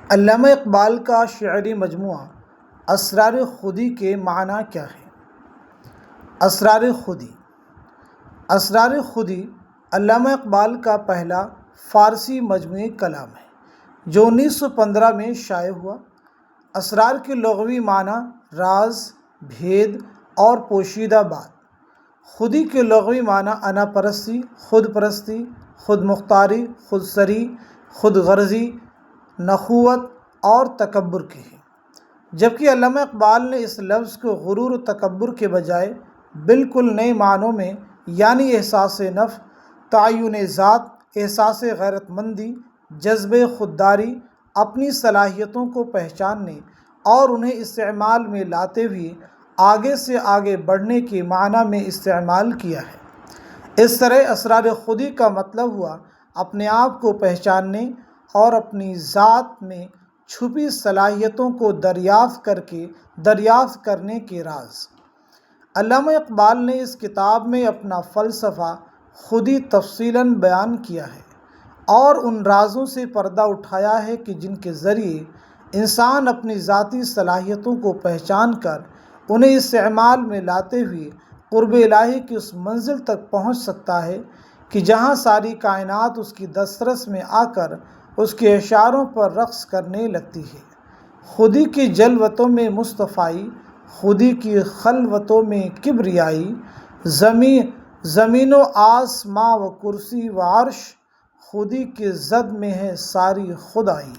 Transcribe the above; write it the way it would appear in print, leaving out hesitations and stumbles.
علامہ اقبال کا شعری مجموعہ اسرار خودی کے معنی کیا ہے؟ اسرار خودی علامہ اقبال کا پہلا فارسی مجموعی کلام ہے جو 1915 میں شائع ہوا۔ اسرار کے لغوی معنی راز، بھید اور پوشیدہ بات۔ خودی کے لغوی معنی انا پرستی، خود پرستی، خود مختاری، خود سری، خود غرضی، نخوت اور تکبر کے ہیں، جبکہ علامہ اقبال نے اس لفظ کو غرور و تکبر کے بجائے بالکل نئے معنوں میں یعنی احساس نفس، تعین ذات، احساس غیرت مندی، جذب خودداری، اپنی صلاحیتوں کو پہچاننے اور انہیں استعمال میں لاتے ہوئے آگے سے آگے بڑھنے کے معنی میں استعمال کیا ہے۔ اس طرح اسرار خودی کا مطلب ہوا اپنے آپ کو پہچاننے اور اپنی ذات میں چھپی صلاحیتوں کو دریافت کرنے کے راز۔ علامہ اقبال نے اس کتاب میں اپنا فلسفہ خودی تفصیلاً بیان کیا ہے اور ان رازوں سے پردہ اٹھایا ہے کہ جن کے ذریعے انسان اپنی ذاتی صلاحیتوں کو پہچان کر انہیں استعمال میں لاتے ہوئے قرب الہی کی اس منزل تک پہنچ سکتا ہے کہ جہاں ساری کائنات اس کی دسترس میں آ کر اس کے اشاروں پر رقص کرنے لگتی ہے۔ خودی کی جلوتوں میں مصطفائی، خودی کی خلوتوں میں کبریائی، زمین و آسماں و کرسی و عرش، خودی کی زد میں ہے ساری خدائی۔